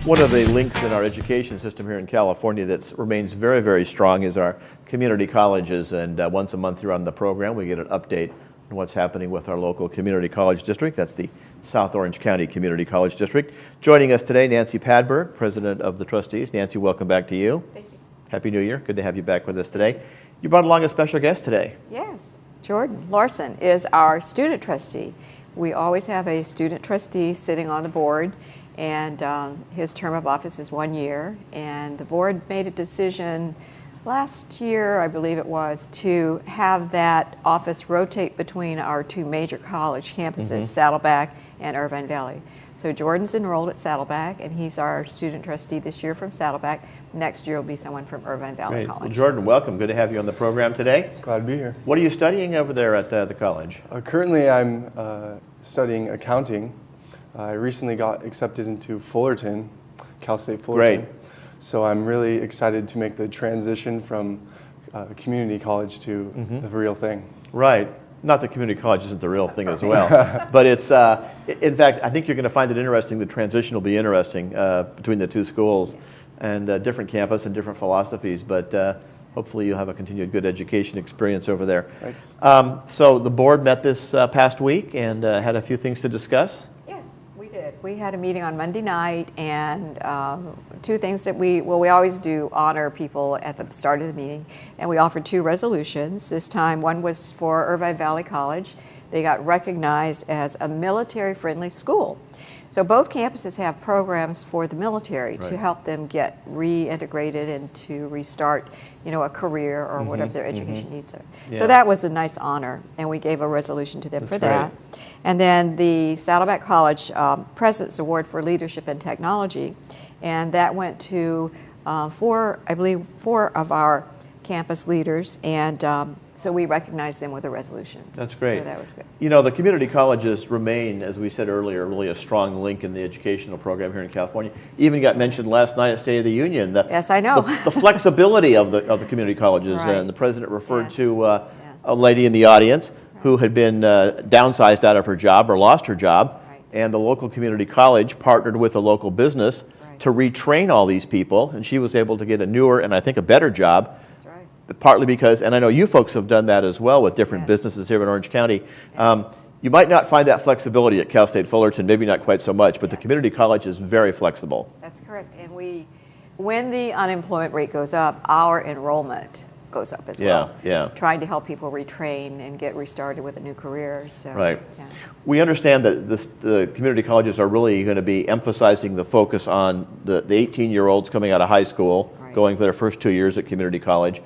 One of the links in our education system here in California that remains very, very strong is our community colleges, and once a month here on the program we get an update on what's happening with our local community college district. That's the South Orange County Community College District. Joining us today, Nancy Padberg, President of the Trustees. Nancy, welcome back to you. Thank you. Happy New Year. Good to have you back with us today. You brought along a special guest today. Yes, Jordan Larson is our student trustee. We always have a student trustee sitting on the board, and his term of office is 1 year, and the board made a decision last year, I believe it was, to have that office rotate between our two major college campuses, Saddleback and Irvine Valley. So Jordan's enrolled at Saddleback, and he's our student trustee this year from Saddleback. Next year will be someone from Irvine Valley Great. College. Well, Jordan, welcome. Good to have you on the program today. Glad to be here. What are you studying over there at the college? Currently, I'm studying accounting. I recently got accepted into Fullerton, Cal State Fullerton. Great. So I'm really excited to make the transition from community college to the real thing. Right. Not that community college isn't the real thing as well, but it's, in fact, I think you're going to find it interesting. The transition will be interesting between the two schools, and different campus and different philosophies, but hopefully you'll have a continued good education experience over there. Thanks. So the board met this past week and had a few things to discuss. Yes, we did. We had a meeting on Monday night, and two things that we always do honor people at the start of the meeting, and we offered two resolutions. This time one was for Irvine Valley College. They got recognized as a military-friendly school. So both campuses have programs for the military to help them get reintegrated and to restart, you know, a career or whatever their education needs are. Yeah. So that was a nice honor, and we gave a resolution to them for that. And then the Saddleback College President's Award for Leadership and Technology, and that went to four of our campus leaders, and so we recognized them with a resolution. That's great. So that was good. You know, the community colleges remain, as we said earlier, really a strong link in the educational program here in California. Even got mentioned last night at State of the Union. Yes, I know. The flexibility of the community colleges, Right. and the president referred Yes. to a lady in the audience who had been downsized out of her job or lost her job, and the local community college partnered with a local business to retrain all these people, and she was able to get a newer and I think a better job. Partly because, and I know you folks have done that as well with different businesses here in Orange County. You might not find that flexibility at Cal State Fullerton, maybe not quite so much, but the community college is very flexible. That's correct. And when the unemployment rate goes up, our enrollment goes up as well. Yeah. Trying to help people retrain and get restarted with a new career. So, Right. Yeah. We understand that the community colleges are really going to be emphasizing the focus on the 18-year-olds coming out of high school, going for their first 2 years at community college.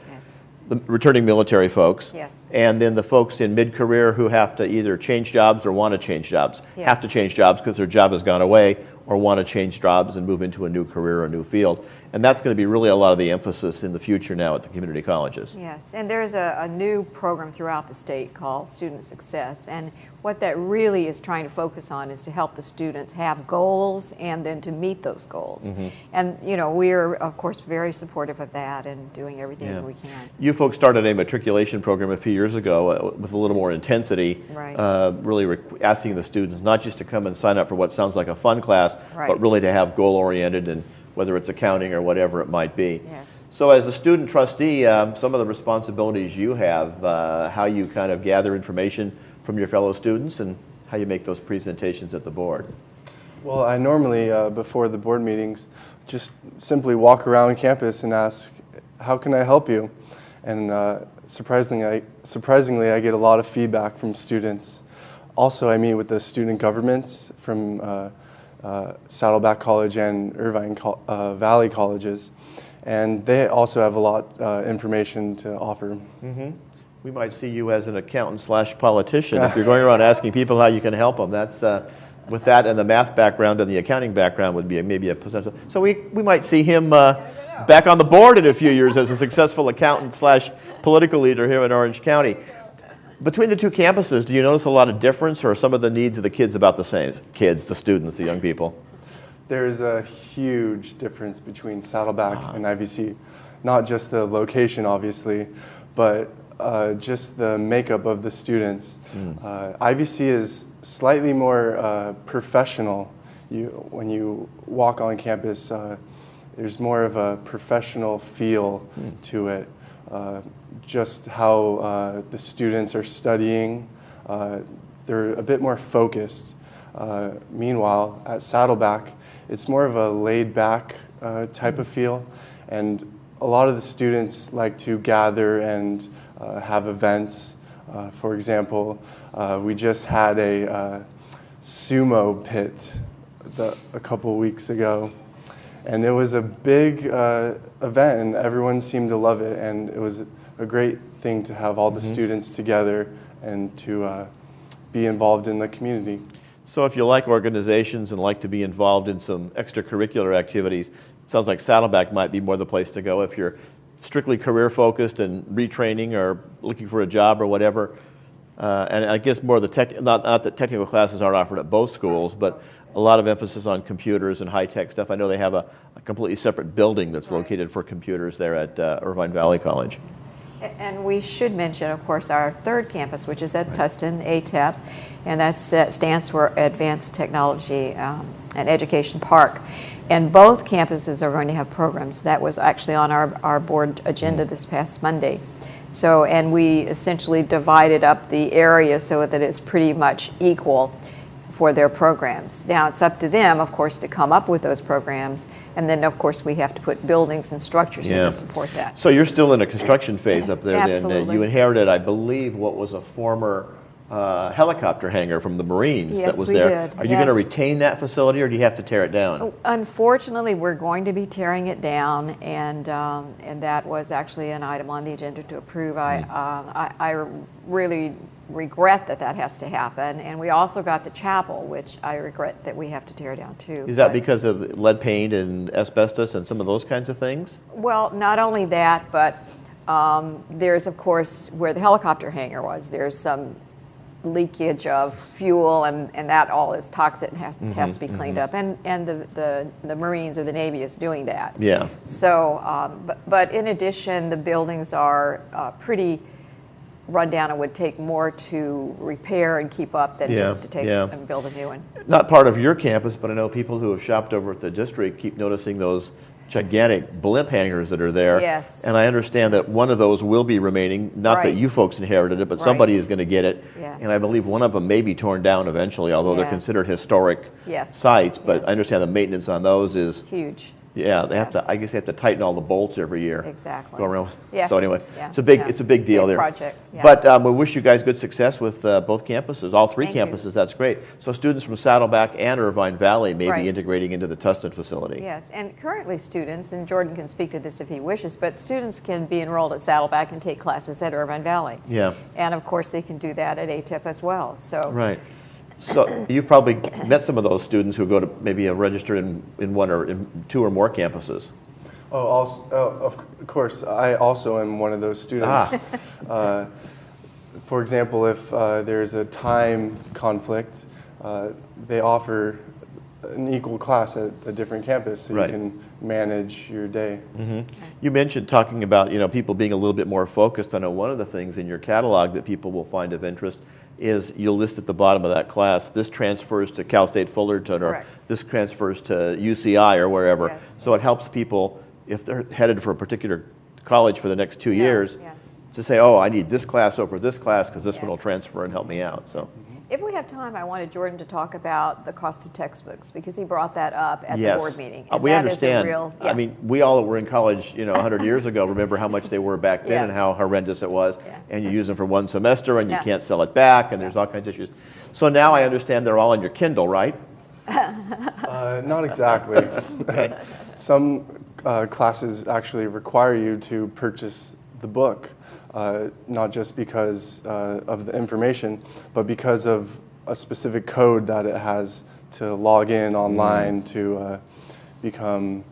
The returning military folks, and then the folks in mid-career who have to either change jobs or want to change jobs, have to change jobs because their job has gone away, or want to change jobs and move into a new career or a new field. And that's going to be really a lot of the emphasis in the future now at the community colleges. Yes, and there's a new program throughout the state called Student Success, and what that really is trying to focus on is to help the students have goals and then to meet those goals. And you know, we're of course very supportive of that and doing everything that we can. You folks started a matriculation program a few years ago with a little more intensity, really asking the students not just to come and sign up for what sounds like a fun class, but really to have goal-oriented, and whether it's accounting or whatever it might be. So as a student trustee, some of the responsibilities you have, how you kind of gather information from your fellow students and how you make those presentations at the board. Well, I normally, before the board meetings, just simply walk around campus and ask, how can I help you? And surprisingly, I get a lot of feedback from students. Also, I meet with the student governments from Saddleback College and Irvine Valley colleges, and they also have a lot of information to offer. We might see you as an accountant/politician if you're going around asking people how you can help them. That's with that and the math background and the accounting background would be maybe a potential. So we might see him back on the board in a few years as a successful accountant/political leader here in Orange County. Between the two campuses, do you notice a lot of difference, or are some of the needs of the kids about the same? Kids, the students, the young people? There's a huge difference between Saddleback and IVC. Not just the location, obviously, but just the makeup of the students. IVC is slightly more professional. when you walk on campus, there's more of a professional feel to it. Just how the students are studying, they're a bit more focused. Meanwhile, at Saddleback, it's more of a laid-back type of feel, and a lot of the students like to gather and have events. For example, we just had a sumo pit a couple weeks ago, and it was a big event, and everyone seemed to love it, and it was a great thing to have all the students together and to be involved in the community. So if you like organizations and like to be involved in some extracurricular activities, it sounds like Saddleback might be more the place to go. If you're strictly career focused and retraining or looking for a job or whatever, and I guess more of the not that technical classes aren't offered at both schools, but a lot of emphasis on computers and high-tech stuff. I know they have a completely separate building that's located for computers there at Irvine Valley College. And we should mention, of course, our third campus, which is at Tustin, ATEP, and that stands for Advanced Technology and Education Park. And both campuses are going to have programs. That was actually on our board agenda this past Monday. So, and we essentially divided up the area so that it's pretty much equal for their programs. Now it's up to them, of course, to come up with those programs, and then of course we have to put buildings and structures in to support that. So you're still in a construction phase up there. Absolutely. Then you inherited, I believe, what was a former helicopter hangar from the Marines that was there. Did. Are you going to retain that facility, or do you have to tear it down? Unfortunately, we're going to be tearing it down, and that was actually an item on the agenda to approve. I really regret that has to happen, and we also got the chapel, which I regret that we have to tear down too. Is that because of lead paint and asbestos and some of those kinds of things? Well, not only that, but there's, of course, where the helicopter hangar was, there's some leakage of fuel, and that all is toxic and has to be cleaned up, and the Marines or the Navy is doing that. Yeah. So, but in addition, the buildings are pretty run down and would take more to repair and keep up than just to take and build a new one. Not part of your campus, but I know people who have shopped over at the district keep noticing those gigantic Blimp hangars that are there. Yes. And I understand that one of those will be remaining, not that you folks inherited it, but somebody is going to get it. Yeah. And I believe one of them may be torn down eventually, although they're considered historic sites. But I understand the maintenance on those is huge. Yeah, they have to. I guess they have to tighten all the bolts every year. Exactly. Go around. Yes. So anyway, Yeah. it's a big deal big there. project. Yeah. But we wish you guys good success with both campuses, all three Thank you. campuses. That's great. So students from Saddleback and Irvine Valley may Right. be integrating into the Tustin facility. Yes, and currently students, and Jordan can speak to this if he wishes, but students can be enrolled at Saddleback and take classes at Irvine Valley. Yeah. And of course, they can do that at ATEP as well. So. Right. So you've probably met some of those students who go to maybe registered in one or in two or more campuses. Oh, also, of course, I also am one of those students. For example, if there's a time conflict, they offer an equal class at a different campus, so you can manage your day. You mentioned talking about people being a little bit more focused. I know one of the things in your catalog that people will find of interest is you'll list at the bottom of that class, this transfers to Cal State Fullerton, or this transfers to UCI or wherever. Yes. So it helps people, if they're headed for a particular college for the next 2 years, to say, oh, I need this class over this class because this one will transfer and help me out. So. If we have time, I wanted Jordan to talk about the cost of textbooks, because he brought that up at the board meeting. And we that understand. Is a real, I mean, we all that were in college, 100 years ago, remember how much they were back then and how horrendous it was. And you use them for one semester and you can't sell it back, and there's all kinds of issues. So now I understand they're all on your Kindle, right? Not exactly. Some classes actually require you to purchase the book. Not just because of the information, but because of a specific code that it has to log in online to become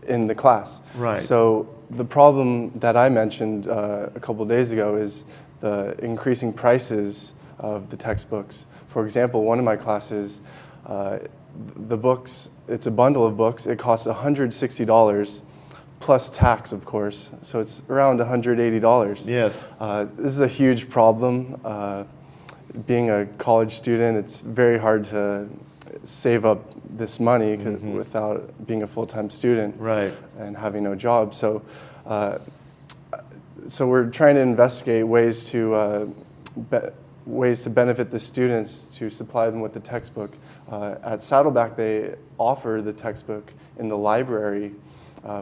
in the class. Right. So the problem that I mentioned a couple days ago is the increasing prices of the textbooks. For example, one of my classes, the books, it's a bundle of books, it costs $160. Plus tax, of course, so it's around $180. Yes. This is a huge problem. Being a college student, it's very hard to save up this money without being a full-time student and having no job. So, so we're trying to investigate ways to benefit the students, to supply them with the textbook. At Saddleback, they offer the textbook in the library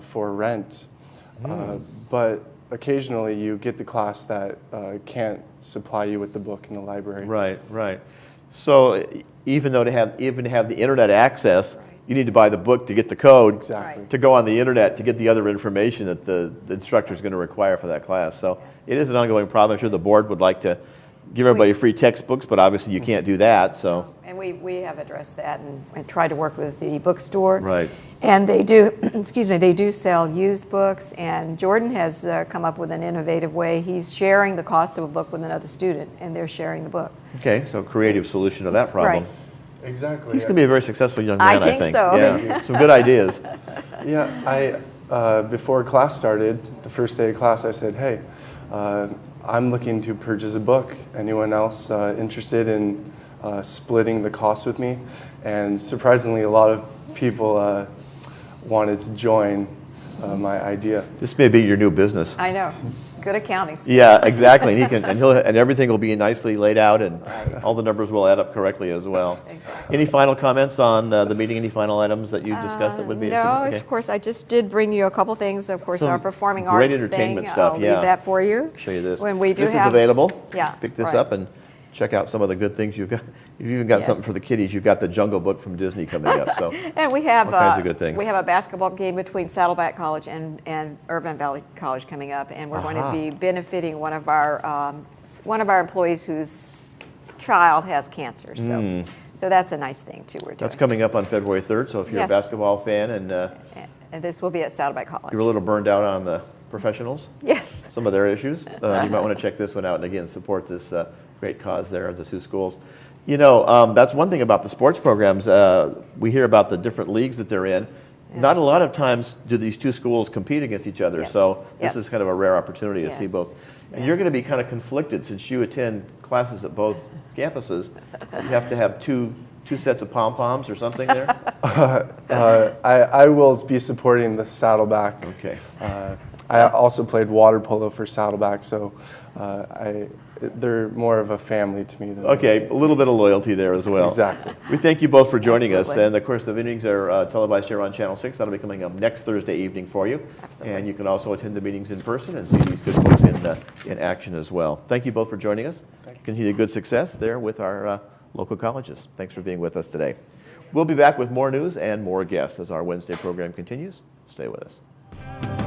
for rent, but occasionally you get the class that can't supply you with the book in the library. Right, right. So even though to have the internet access, you need to buy the book to get the code to go on the internet to get the other information that the instructor is going to require for that class. So it is an ongoing problem. I'm sure the board would like to give everybody free textbooks, but obviously you can't do that. So. And we have addressed that and tried to work with the bookstore. Right. And they do, excuse me, they do sell used books, and Jordan has come up with an innovative way. He's sharing the cost of a book with another student, and they're sharing the book. Okay, so creative solution to that problem. Right. Exactly. He's going to be a very successful young man, I think. So. Yeah, some good ideas. Yeah, before class started, the first day of class, I said, hey, I'm looking to purchase a book. Anyone else interested in splitting the cost with me? And surprisingly, a lot of people wanted to join my idea. This may be your new business. I know. Good accounting skills. Yeah, exactly. And and everything will be nicely laid out, and all the numbers will add up correctly as well. Exactly. Any final comments on the meeting? Any final items that you discussed that would be? No, okay. of course. I just did bring you a couple things. Of course, Some our performing great arts entertainment thing. stuff. I'll Yeah, leave that for you. Show you this. When we do this have, is available. Yeah, Pick this up and check out some of the good things you've got. You've even got something for the kiddies. You've got the Jungle Book from Disney coming up. So and we have all kinds of good things. We have a basketball game between Saddleback College and Irvine Valley College coming up, and we're going to be benefiting one of our employees whose child has cancer. So so that's a nice thing too. We're doing. That's coming up on February 3rd. So if you're a basketball fan and this will be at Saddleback College. You're a little burned out on the professionals. Yes. Some of their issues. You might want to check this one out and again support this great cause there of the two schools. You know, that's one thing about the sports programs. We hear about the different leagues that they're in. Yes. Not a lot of times do these two schools compete against each other. Yes. So this is kind of a rare opportunity to see both. And you're going to be kind of conflicted since you attend classes at both campuses. You have to have two sets of pom-poms or something there? I will be supporting the Saddleback. Okay. I also played water polo for Saddleback, so they're more of a family to me. Okay, a little bit of loyalty there as well. Exactly. We thank you both for joining us. And of course, the meetings are televised here on Channel 6. That'll be coming up next Thursday evening for you. Absolutely. And you can also attend the meetings in person and see these good folks in action as well. Thank you both for joining us. Continue good success there with our local colleges. Thanks for being with us today. We'll be back with more news and more guests as our Wednesday program continues. Stay with us.